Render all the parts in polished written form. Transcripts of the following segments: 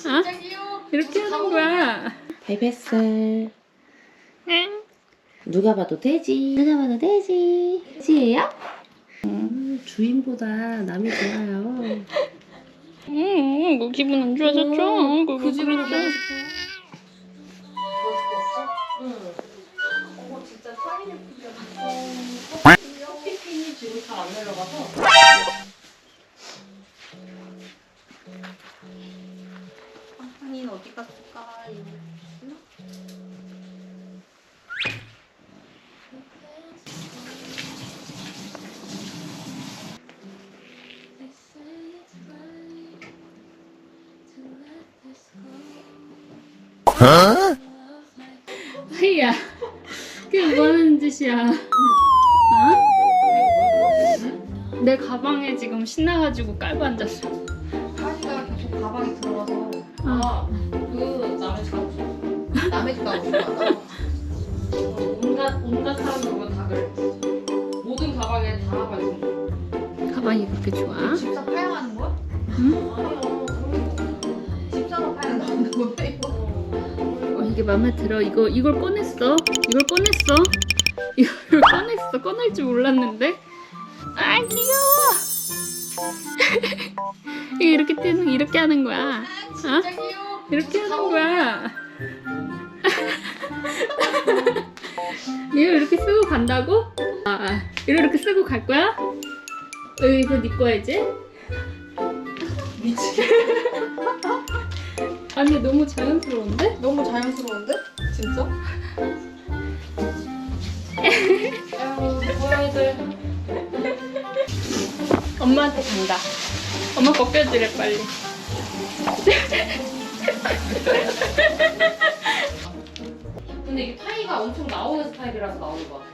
진짜 귀여워. 이렇게 하는 거야. 가입했어. 누가 봐도 되지. 누가 봐도 되지. 지혜야? 주인보다 남이 좋아요. 그 기분 안 좋아졌죠? 그거 집으로 그랬죠? 가고 싶어. 그거 진짜 사인을 풀려놨어. 커피핀이 지금 잘 안 내려가서. 아니는 어디 갔을까? 하이야, 그게 뭐 하는 짓이야? 어? 내 가방에 지금 신나가지고 깔고 앉았어. 하이가 계속 가방에 들어가서. 남의 자고 남의 집 가고 싶어. 온갖 사람들 보면 다 그래. 모든 가방에 다 가방 있어. 가방이 그렇게 좋아? 집사 파양하는 거야? 응? 아니요. 집사가 파양하는 거야 이거. 이게 마음에 들어. 이걸 꺼냈어. 이걸 꺼냈어. 꺼낼 줄 몰랐는데. 아 귀여워. 이렇게 하는 거야. 진짜 귀여워. 이렇게 하는 거야. 이거 이렇게 쓰고 간다고? 이렇게 쓰고 갈 거야? 이거 네 거야 이제? 미치겠다. 아니 너무 자연스러운데? 너무 자연스러운데? 진짜? 고양이들. 엄마한테 간다. 엄마 벗겨주래 빨리. 근데 이게 타이가 엄청 나오는 스타일이라서 나오는 것 같아.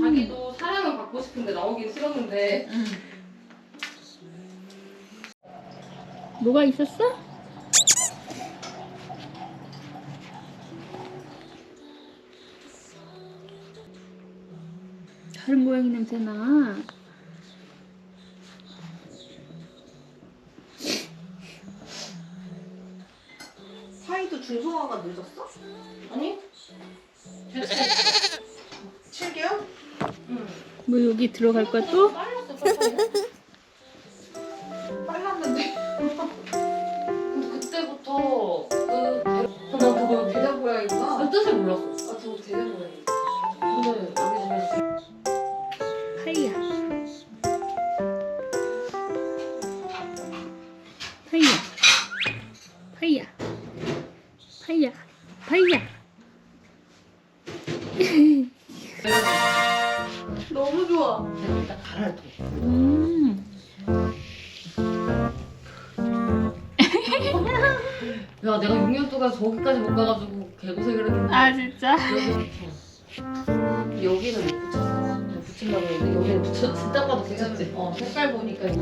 자기도 사랑을 받고 싶은데 나오긴 싫었는데. 뭐가 있었어? 다른 고양이 냄새나. 타이도 중성화가 늦었어? 아니? 됐어. 7개월? 응. 뭐 여기 들어갈 거야 또? 빨랐는데. 근데 그때부터 난 그거 대장 고양이구나. 난 뜻을 몰랐어. 아, 저거 대장 고양이. 근데 우리 집에서 파이야. 파이야. 파이야. 파이야. 파이야. 너무 좋아. 내가 일단 갈아줘. 야, 내가 6년 동안 저기까지 못 가가지고 개고생을 했는데. 아 진짜? 여기는 못 붙였어. 붙인다고 했는데 여기는 붙였어. 딱 봐도 붙였지. 색깔 보니까 이제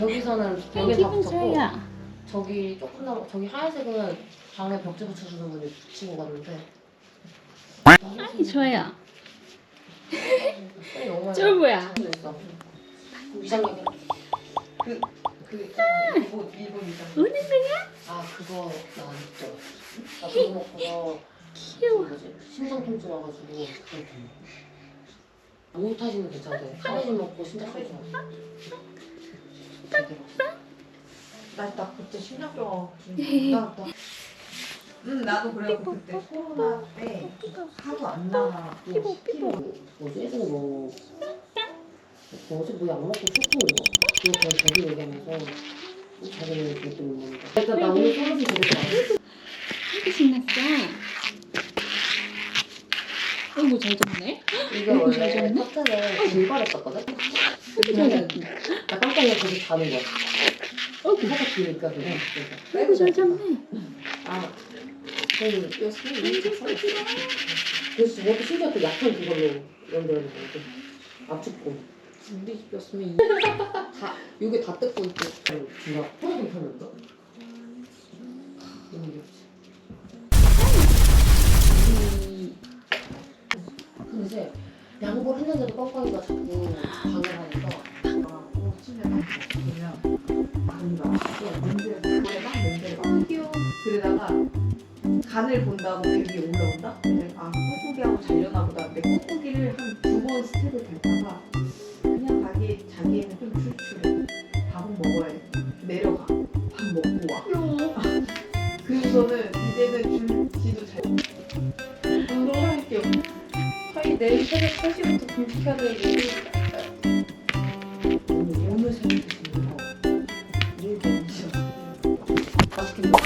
여기서는 여기 다 붙였고 저기 조금 남 저기 하얀색은 방에 벽지 붙여주는 분이 붙이고 갔는데. 아이 좋아요. 쫄보야. 위장약이 그 있잖아. 일본 위장. 우는 거야? 아 그거 나 안 했죠. 나 그거 먹고서 귀여워. 뭐지? 심장 통증 와가지고 모타진은 괜찮대. 카네진 먹고 심장 통증 와. 나 그때 심장병 나도 그래갖고 그때 코로나 때 하루 안 나가고 10kg 뭐지? 예전에 뭐지? 뭐 약 먹고 쇼핑인가? 그거 그냥 자기 얘기하면서 자기는 그것도 못 먹는다. 일단 나 오늘 소문이 되게 좋아. 이렇게 신났어. 뭐 잘 잡네? 이게 원래 커튼을 길발했었거든? 그러면 나 깜짝이야 계속 자는 거야. 살짝 기니까 그래. 아이고 잘 잡네. 아, 저는 그래서 저것도 심지어 또 약한 그걸로 연결하는 거거든. 압축고. 우리 집이었으면 다 여기 다 뜯고 있고 진짜 편하게 편한다. 너무 귀엽지. 근데 이제 양보를 했는데도 뻥뻥이가 자꾸 방해를 하니까 침대 그냥 아닌가. 문제 간을 본다고 배 위에 올라온다? 근데 아 꾹꾹이하고 자려나 보다. 근데 꾹꾹이를 한 2번 스텝을 밟다가 그냥 자기애는 좀 출출해. 밥은 먹어야 돼. 내려가. 밥 먹고 와. 그래서는 이제는 줄지도 잘. 운동할게요. 빨리 내일 새벽 3시부터 공식해야 되는데 오늘 새벽에 드시는 거. 내일 너무 싫어. 맛있게 먹어.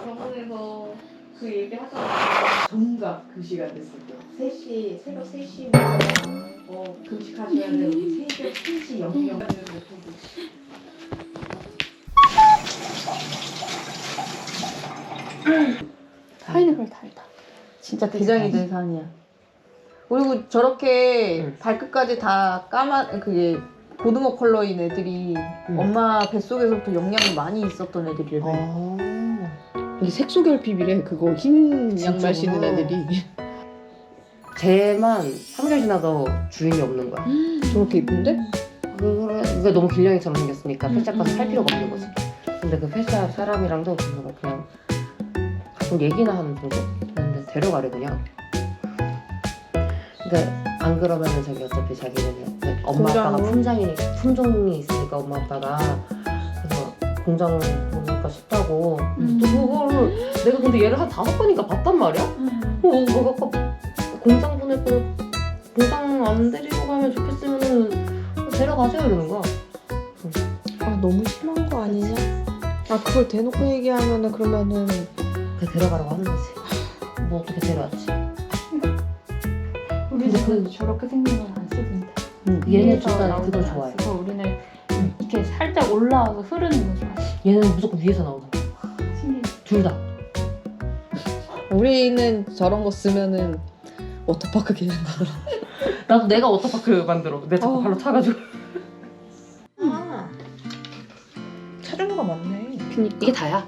병원에서 그 얘기 하잖아. 정각 그 시간 됐을 때 3시 새벽 3시면 금식하셔야 되고 새벽 3시 00분 파인애플 달다. 진짜 대장이 된 산이야. 그리고 저렇게 응. 발끝까지 다 까만 그게 고등어 컬러인 애들이 응. 엄마 뱃속에서부터 영양이 많이 있었던 애들이래. 이게 색소 결핍이래. 그거 흰 양말 진짜구나. 신는 애들이 쟤만 3개월 지나도 주인이 없는 거야. 저렇게 이쁜데? 그게 너무 길냥이처럼 생겼으니까 펫샵 가서 살 필요가 없는 거지. 근데 그 펫샵 사람이랑도 그냥 가끔 얘기나 하는 정도? 근데 데려가래 그냥. 그러니까 안 그러면은 저기 어차피 자기는 엄마 아빠가 공장으로? 품종이 있으니까 엄마 아빠가 그래서 공장 보낼까 싶다고. 또 그거를 내가 근데 얘를 한 5번인가 봤단 말이야? 그거 공장 보낼 거 공장 안 데리고 가면 좋겠으면은 데려가세요 이러는 거야. 아 너무 심한 거 아니냐? 아 그걸 대놓고 얘기하면은 그러면은 그 데려가라고 하는 거지. 뭐 어떻게 데려왔지? 우리 집은 저렇게 생긴 건 안 쓰던데. 얘는 위에서 진짜 나오는 그걸 거 좋아해. 쓰고 우리는 이렇게 살짝 올라와서 흐르는 거 좋아해. 얘는 무조건 위에서 나오는 거야. 신기해. 둘 다. 우리는 저런 거 쓰면은 워터파크 계획하더라. 나도 내가 워터파크 만들어. 내 자꾸 발로 차가지고. 차종류가 많네. 그니까. 이게 다야.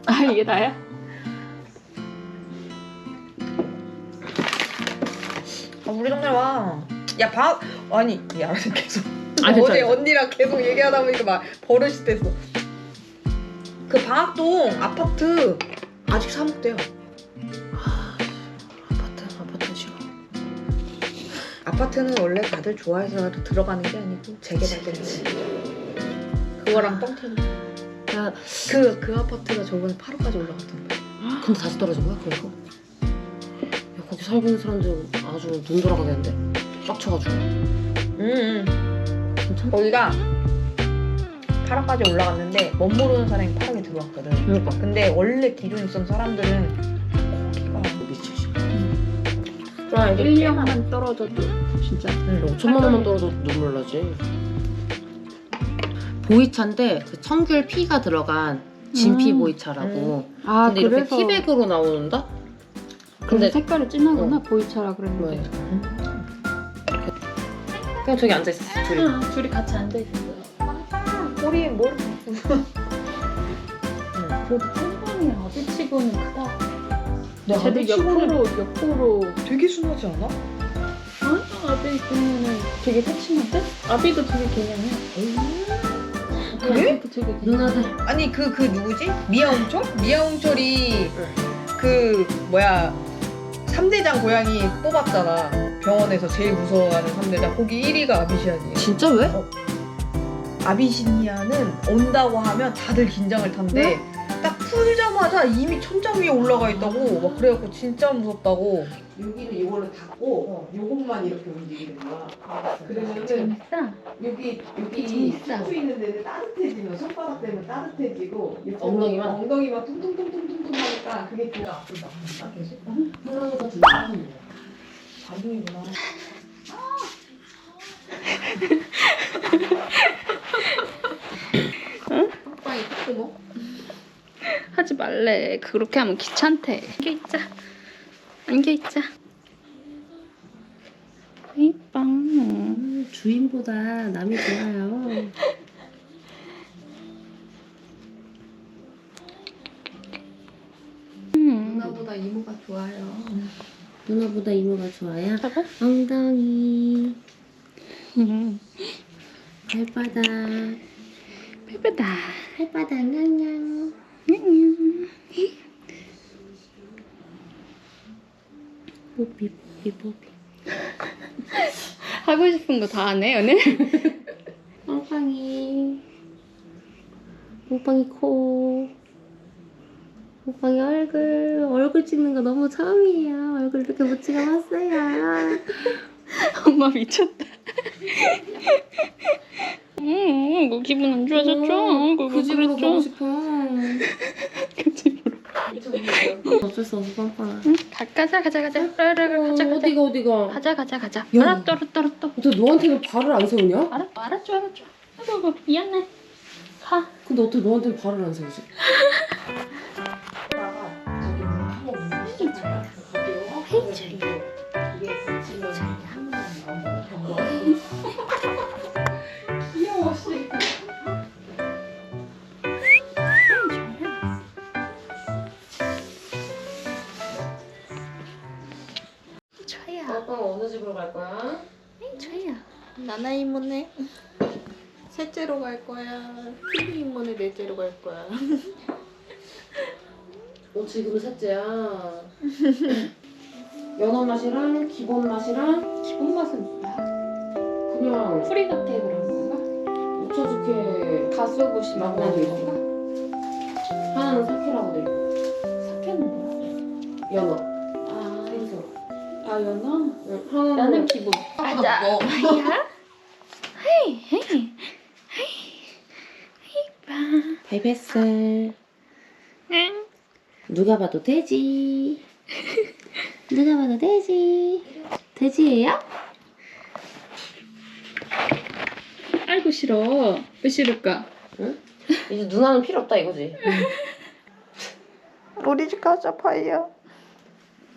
아 이게 나야? 우리 동네 와. 야 아니 야 계속 아니, 어제 괜찮아. 언니랑 계속 얘기하다 보니까 막 버릇이 됐어. 그 방학동 아파트 아직 사먹대요. 아파트 싫어. 아파트는 원래 다들 좋아해서 들어가는 게 아니고 재개발되는 거. 그거랑 뻥 튀는 야, 그 아파트가 저번에 8호까지 올라갔던 거야. 근데 다시 떨어진 거야? 그래서? 야, 거기 살고 있는 사람들 아주 눈 돌아가겠는데? 쫙 쳐가지고. 괜찮아? 거기가 8호까지 올라갔는데 멋모르는 사람이 8호에 들어왔거든. 그러니까. 근데 원래 기존 있던 사람들은 거기가 미치지. 와 1, 2억만 떨어져도 진짜. 5천만 원만 떨어도 눈물 나지. 보이차인데 그 청귤 피가 들어간 진피 보이차라고. 아 근데 이렇게 그래서 티백으로 나오는다? 근데 색깔이 진하구나 보이차라 그랬는데. 뭐야? 그냥 저기 앉아 있었어 둘이. 둘이 같이 앉아 있었어요. 꼬리에 뭘 그래도 팬방이 아비치고는 크다. 내 쟤도 아비치고는 옆으로 되게 순하지 않아? 아비 보면은 되게 새침한데? 아비도 되게 개념해. 그래? 아비도 되게 개념해. 누나들. 아니 그 누구지? 미아홍철? 미아홍철이 그 뭐야 3대장 고양이 뽑았잖아. 병원에서 제일 무서워하는 3대장. 거기 1위가 아비시아니야. 진짜 왜? 아비시니아는 온다고 하면 다들 긴장을 탄대. 딱 풀자마자 이미 천장 위에 올라가 있다고 막 그래갖고 진짜 무섭다고. 여기는 이걸로 닫고 요것만 이렇게 움직이는 거야. 그러면은 재밌어? 여기 재밌어. 수 있는 데는 따뜻해지면 손바닥 되면 따뜻해지고 엉덩이만? 엉덩이만 퉁퉁퉁퉁퉁 하니까 그게 되게 아프다. 계속 하나보다 둘 다. 반동이구나. 빵이 콧구멍? 하지 말래. 그렇게 하면 귀찮대. 앉아있자. 앉아있자. 이빵. 주인보다 남이 좋아요. 누나보다 이모가 좋아요. 누나보다 이모가 좋아요? 봐봐. 엉덩이. 발바닥. 발바닥. 발바닥 냥냥. 뽀삐 뽀삐 뽀삐. 하고 싶은 거 다 하네 오늘. 빵빵이. 빵빵이 코. 빵빵이 얼굴 찍는 거 너무 처음이에요. 얼굴 이렇게 못 찍어봤어요. 엄마 미쳤다. 뭐 기분 안 좋아졌죠? 그 집으로 가고 싶어. 그 집으로. 어쩔 수 없어 빵빵아. 가자. 가자. 어디가? 가자. 야. 알았다. 어떻게 너한테는 발을 안 세우냐? 알았죠. 아이고 미안해. 가. 근데 어떻게 너한테는 발을 안 세우지? 귀여워 씨. 좋아요. 빵빵 어느 집으로 갈 거야? 좋아요. 나나 이모네 셋째로 갈 거야. 피비 이모네 넷째로 갈 거야. 지금은 셋째야. 연어 맛이랑 기본 맛이랑 기본 맛은 뭐야? 그냥 프리가테이블 한 건가? 우차즈케 가스오고시라고 라고 돼 하는 건가? 하나는 사케라고 돼 있고 사케는 뭐야? 연어 아 생선 연어? 응, 하나는 나는 기본. 가자. 뭐. 야. 헤이. 베베스 응. 누가 봐도 돼지 누가 봐도 돼지 돼지예요? 아이고 싫어. 왜 싫을까? 응? 이제 누나는 필요 없다 이거지 우리 집 가자 파이야.